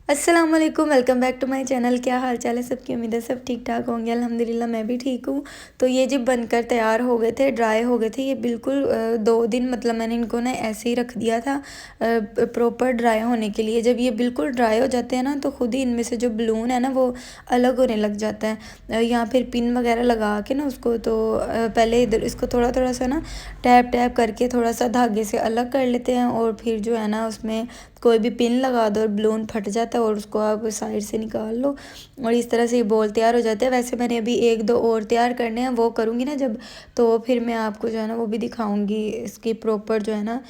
अस्सलाम वालेकुम, welcome back to my channel. क्या हाल चाल है सबकी? उम्मीद है सब ठीक ठाक होंगे। अल्हम्दुलिल्लाह मैं भी ठीक हूँ। तो ये जब बनकर तैयार हो गए थे, ड्राई हो गए थे, ये बिल्कुल 2 दिन मतलब मैंने इनको ना ऐसे ही रख दिया था प्रॉपर ड्राई होने के लिए। जब ये बिल्कुल ड्राई हो जाते हैं ना तो खुद ही इनमें से जो बलून है ना वो अलग होने लग जाता है। या फिर पिन वगैरह लगा के ना उसको तो पहले इधर इसको थोड़ा थोड़ा सा ना टैप टैप करके थोड़ा सा धागे से अलग कर लेते हैं, और फिर जो है ना उसमें कोई भी पिन लगा दो और बलून फट जाता है और उसको आप साइड से निकाल लो, और इस तरह से ये बॉल तैयार हो जाते हैं। वैसे मैंने अभी 1-2 और तैयार करने हैं, वो करूँगी ना जब, तो फिर मैं आपको जो है ना वो भी दिखाऊंगी। इसकी प्रॉपर जो है ना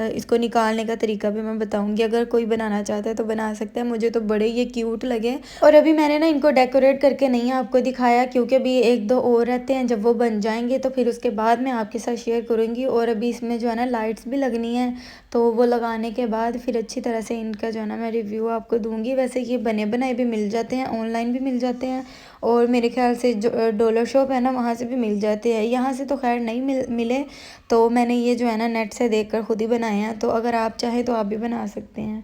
इसको निकालने का तरीका भी मैं बताऊंगी। अगर कोई बनाना चाहता है तो बना सकता है। मुझे तो बड़े ये क्यूट लगे। और अभी मैंने ना इनको डेकोरेट करके नहीं आपको दिखाया, क्योंकि अभी 1-2 और रहते हैं। जब वो बन जाएंगे तो फिर उसके बाद मैं आपके साथ शेयर करूँगी। और अभी इसमें जो है ना लाइट्स भी लगनी है, तो वो लगाने के बाद फिर अच्छी तरह से इनका जो है ना मैं रिव्यू आपको दूंगी। वैसे ये बने बनाए भी मिल जाते हैं, ऑनलाइन भी मिल जाते हैं, और मेरे ख्याल से जो डॉलर शॉप है ना वहाँ से भी मिल जाते हैं। यहाँ से तो खैर नहीं मिले, तो मैंने ये जो है ना नेट से देखकर खुद ही बनाए हैं। तो अगर आप चाहें तो आप भी बना सकते हैं।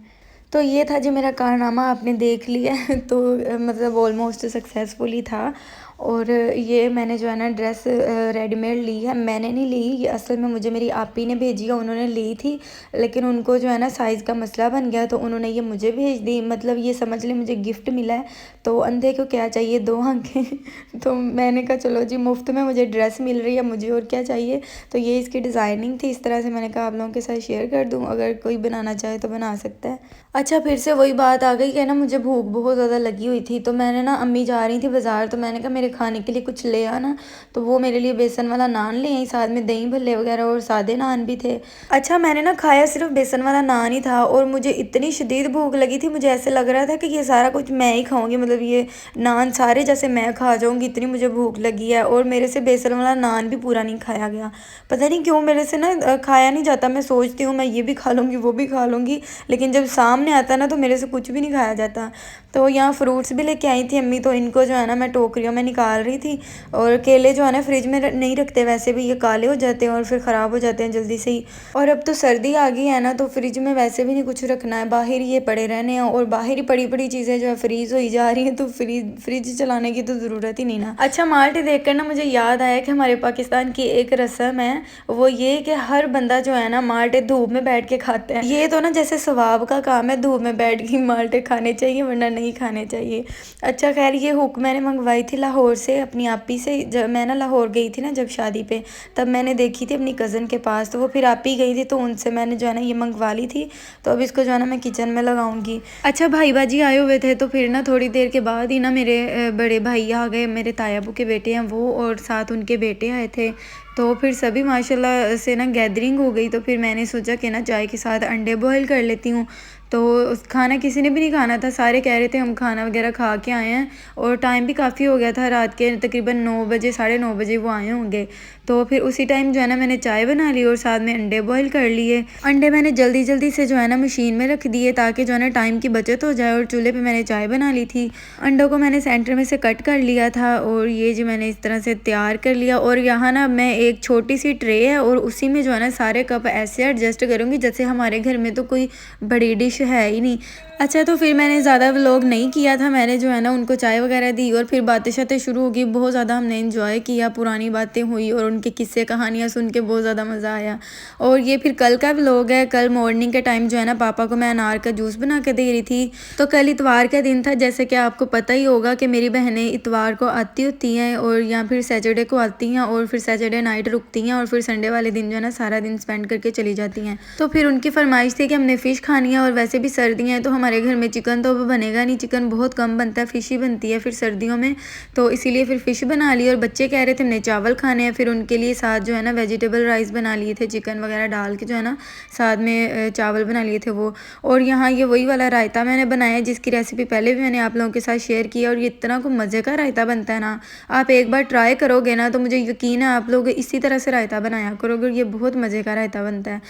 तो ये था जो मेरा कारनामा आपने देख लिया तो मतलब ऑलमोस्ट सक्सेसफुल ही था। और ये मैंने जो है ना ड्रेस रेडीमेड ली है, मैंने नहीं ली ये, असल में मुझे मेरी आपी ने भेजी है, उन्होंने ली थी। लेकिन उनको जो है ना साइज़ का मसला बन गया, तो उन्होंने ये मुझे भेज दी। मतलब ये समझ ले मुझे गिफ्ट मिला है, तो अंधे को क्या चाहिए, 2 आंखें तो मैंने कहा चलो जी, मुफ्त में मुझे ड्रेस मिल रही है, मुझे और क्या चाहिए। तो ये इसकी डिज़ाइनिंग थी, इस तरह से मैंने कहा आप लोगों के साथ शेयर कर दूँ, अगर कोई बनाना चाहे तो बना सकता है। अच्छा, फिर से वही बात आ गई कि ना मुझे भूख बहुत ज़्यादा लगी हुई थी, तो मैंने ना, अम्मी जा रही थी बाज़ार, तो मैंने कहा मेरे खाने के लिए कुछ ले आना। तो वो मेरे लिए बेसन वाला नान ले आई, साथ में दही भल्ले वगैरह और सादे नान भी थे। अच्छा, मैंने ना खाया सिर्फ बेसन वाला नान ही था, और मुझे इतनी शदीद भूख लगी थी, मुझे ऐसे लग रहा था कि ये सारा कुछ मैं ही खाऊंगी, मतलब ये नान सारे जैसे मैं खा जाऊंगी, इतनी मुझे भूख लगी है। और मेरे से बेसन वाला नान भी पूरा नहीं खाया गया, पता नहीं क्यों मेरे से ना खाया नहीं जाता। मैं सोचती हूँ मैं ये भी खा लूँगी वो भी खा लूँगी, लेकिन जब सामने आता ना तो मेरे से कुछ भी नहीं खाया जाता। तो यहाँ फ्रूट्स भी लेके आई थी अम्मी, तो इनको जो है ना मैं टोकरियों में निकाल रही थी। और केले जो है ना फ्रिज में नहीं रखते, वैसे भी ये काले हो जाते हैं और फिर ख़राब हो जाते हैं जल्दी से ही। और अब तो सर्दी आ गई है ना, तो फ्रिज में वैसे भी नहीं कुछ रखना है, बाहर ये पड़े रहने हैं। और बाहर ही पड़ी पड़ी चीज़ें जो है फ्रीज़ होई जा रही हैं, तो फ्रिज चलाने की तो ज़रूरत ही नहीं ना। अच्छा, माल्टे देख कर ना मुझे याद आया कि हमारे पाकिस्तान की एक रस्म है, वो ये कि हर बंदा जो है ना माल्टे धूप में बैठ के खाता है। ये तो ना जैसे सवाब का काम है, धूप में बैठ के माल्टे खाने चाहिए, वरना नहीं खाने चाहिए। अच्छा खैर, ये हुक मैंने मंगवाई थी लाहौर से अपनी आपी से। जब मैं ना लाहौर गई थी ना जब शादी पे, तब मैंने देखी थी अपनी कज़न के पास, तो वो फिर आप ही गई थी, तो उनसे मैंने जो है ना ये मंगवा ली थी। तो अब इसको जो है ना मैं किचन में लगाऊंगी। अच्छा, भाई बाजी आए हुए थे, तो फिर ना थोड़ी देर के बाद ही ना मेरे बड़े भाई आ गए, मेरे तायाबू के बेटे हैं वो, और साथ उनके बेटे आए थे। तो फिर सभी माशाल्लाह से ना गैदरिंग हो गई। तो फिर मैंने सोचा कि ना चाय के साथ अंडे बॉयल कर लेती हूँ। तो खाना किसी ने भी नहीं खाना था, सारे कह रहे थे हम खाना वगैरह खा के आए हैं, और टाइम भी काफ़ी हो गया था, रात के तकरीबन 9 बजे 9:30 बजे वो आए होंगे। तो फिर उसी टाइम जो है ना मैंने चाय बना ली और साथ में अंडे बॉयल कर लिए। अंडे मैंने जल्दी जल्दी से जो है ना मशीन में रख दिए, ताकि जो है ना टाइम की बचत हो जाए, और चूल्हे पे मैंने चाय बना ली थी। अंडों को मैंने सेंटर में से कट कर लिया था, और ये जो मैंने इस तरह से तैयार कर लिया। और यहाँ ना मैं एक छोटी सी ट्रे है, और उसी में जो है ना सारे कप ऐसे एडजस्ट करूँगी जैसे हमारे घर में तो कोई बड़ी डिश है ही नहीं। अच्छा, तो फिर मैंने ज़्यादा व्लॉग नहीं किया था, मैंने जो है ना उनको चाय वगैरह दी, और फिर बातें शातें शुरू हो गई। बहुत ज़्यादा हमने एंजॉय किया, पुरानी बातें हुई, और उनके किस्से कहानियाँ सुन के बहुत ज़्यादा मज़ा आया। और ये फिर कल का व्लॉग है। कल मॉर्निंग के टाइम जो है ना पापा को मैं अनार का जूस बना के दे रही थी। तो कल इतवार का दिन था, जैसे कि आपको पता ही होगा कि मेरी बहनें इतवार को आती होती हैं, और या फिर सैटरडे को आती हैं, और फिर सैटरडे नाइट रुकती हैं, और फिर संडे वाले दिन जो है ना सारा दिन स्पेंड करके चली जाती हैं। तो फिर उनकी फरमाइश थी कि हमने फ़िश खानी है, और वैसे भी सर्दियाँ हैं तो हमारे घर में चिकन तो बनेगा नहीं, चिकन बहुत कम बनता है, फ़िश ही बनती है फिर सर्दियों में। तो इसीलिए फिर फ़िश बना ली, और बच्चे कह रहे थे हमने चावल खाने हैं, फिर उनके लिए साथ जो है ना वेजिटेबल राइस बना लिए थे, चिकन वगैरह डाल के जो है ना साथ में चावल बना लिए थे वो। और यहाँ ये वही वाला रायता मैंने बनाया, जिसकी रेसिपी पहले भी मैंने आप लोगों के साथ शेयर किया, और ये इतना को मज़े का रायता बनता है ना, आप एक बार ट्राई करोगे ना तो मुझे यकीन है आप लोग इसी तरह से रायता बनाया करोगे, ये बहुत मज़े का रायता बनता है।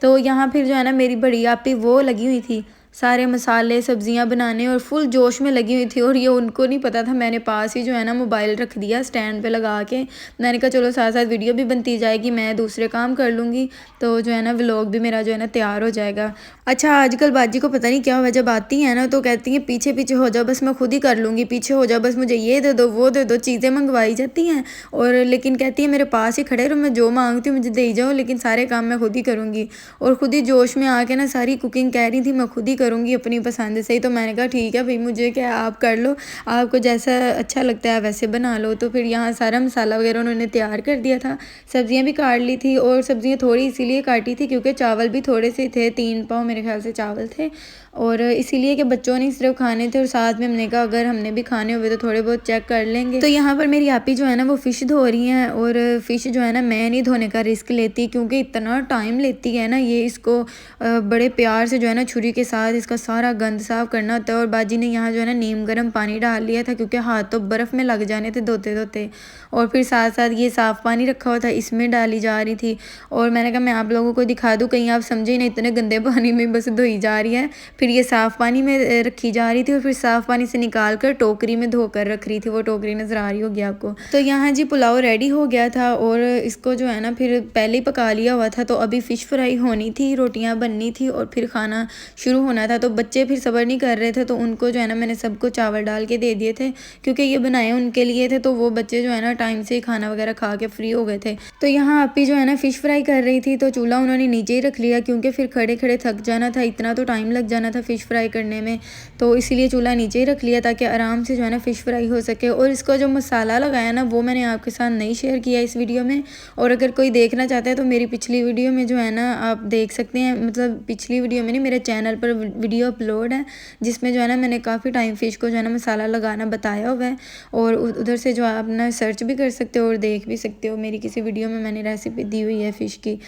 तो यहाँ फिर जो है ना मेरी बड़ी आपी वो लगी हुई थी, सारे मसाले सब्जियां बनाने और फुल जोश में लगी हुई थी। और ये उनको नहीं पता था, मैंने पास ही जो है ना मोबाइल रख दिया स्टैंड पे लगा के। मैंने कहा चलो साथ साथ वीडियो भी बनती जाएगी, मैं दूसरे काम कर लूँगी, तो जो है ना व्लॉग भी मेरा जो है ना तैयार हो जाएगा। अच्छा, आजकल बाजी को पता नहीं क्या हुआ, जब आती है ना तो कहती है पीछे पीछे हो जाओ, बस मैं खुद ही कर लूँगी, पीछे हो जाओ, बस मुझे ये दे दो वो दे दो, चीज़ें मंगवाई जाती हैं। और लेकिन कहती है मेरे पास ही खड़े रहो, मैं जो मांगती हूँ मुझे दे ही जाओ, लेकिन सारे काम मैं खुद ही करूँगी। और खुद ही जोश में आके ना सारी कुकिंग कह रही थी मैं खुद ही करूँगी अपनी पसंद से ही। तो मैंने कहा ठीक है भाई, मुझे क्या, आप कर लो, आपको जैसा अच्छा लगता है वैसे बना लो। तो फिर यहाँ सारा मसाला वगैरह उन्होंने तैयार कर दिया था, सब्जियां भी काट ली थी। और सब्जियां थोड़ी इसीलिए काटी थी क्योंकि चावल भी थोड़े से थे, 3 पाव मेरे ख्याल से चावल थे। और इसीलिए कि बच्चों ने सिर्फ खाने थे और साथ में हमने कहा अगर हमने भी खाने हुए तो थोड़े बहुत चेक कर लेंगे। तो यहाँ पर मेरी आपी जो है ना वो फ़िश धो रही हैं। और फ़िश जो है ना मैं नहीं धोने का रिस्क लेती क्योंकि इतना टाइम लेती है ना ये, इसको बड़े प्यार से जो है ना छुरी के साथ इसका सारा गंद साफ़ करना होता है। और बाजी ने यहाँ जो है ना नीम गर्म पानी डाल लिया था क्योंकि हाथ तो बर्फ़ में लग जाने थे धोते धोते। और फिर साथ साथ ये साफ़ पानी रखा हुआ था, इसमें डाली जा रही थी। और मैंने कहा मैं आप लोगों को दिखा दूँ, कहीं आप समझे नहीं, इतने गंदे पानी में बस धोई जा रही है। फिर ये साफ़ पानी में रखी जा रही थी और फिर साफ़ पानी से निकाल कर टोकरी में धोकर रख रही थी। वो टोकरी नज़र आ रही होगी आपको। तो यहाँ जी पुलाव रेडी हो गया था और इसको जो है ना फिर पहले ही पका लिया हुआ था। तो अभी फ़िश फ्राई होनी थी, रोटियाँ बननी थी और फिर खाना शुरू होना था। तो बच्चे फिर सब्र नहीं कर रहे थे, तो उनको जो है ना मैंने सबको चावल डाल के दे दिए थे क्योंकि ये बनाए उनके लिए थे। तो वो बच्चे जो है ना टाइम से ही खाना वगैरह खा के फ्री हो गए थे। तो यहाँ आपी जो है ना फ़िश फ्राई कर रही थी, तो चूल्हा उन्होंने नीचे ही रख लिया क्योंकि फिर खड़े खड़े थक जाना था, इतना तो टाइम लग जाना था फ़िश फ्राई करने में। तो इसीलिए चूल्हा नीचे ही रख लिया ताकि आराम से जो है ना फ़िश फ्राई हो सके। और इसका जो मसाला लगाया ना वो मैंने आपके साथ नहीं शेयर किया इस वीडियो में। और अगर कोई देखना चाहता है तो मेरी पिछली वीडियो में जो है ना आप देख सकते हैं, मतलब पिछली वीडियो में नहीं, मेरे चैनल पर वीडियो अपलोड है जिसमें जो है ना मैंने काफ़ी टाइम फ़िश को जो है ना मसाला लगाना बताया हुआ है। और उधर से जो आप ना सर्च भी कर सकते हो और देख भी सकते हो, मेरी किसी वीडियो में मैंने रेसिपी दी हुई है फ़िश की।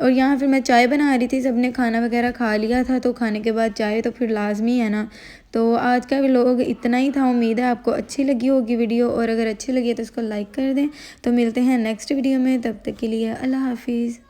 और यहाँ फिर मैं चाय बना रही थी, सबने खाना वगैरह खा लिया था, तो खाने के बाद चाय तो फिर लाजमी है ना। तो आज का व्लॉग इतना ही था, उम्मीद है आपको अच्छी लगी होगी वीडियो, और अगर अच्छी लगी है तो इसको लाइक कर दें। तो मिलते हैं नेक्स्ट वीडियो में, तब तक के लिए अल्लाह हाफिज़।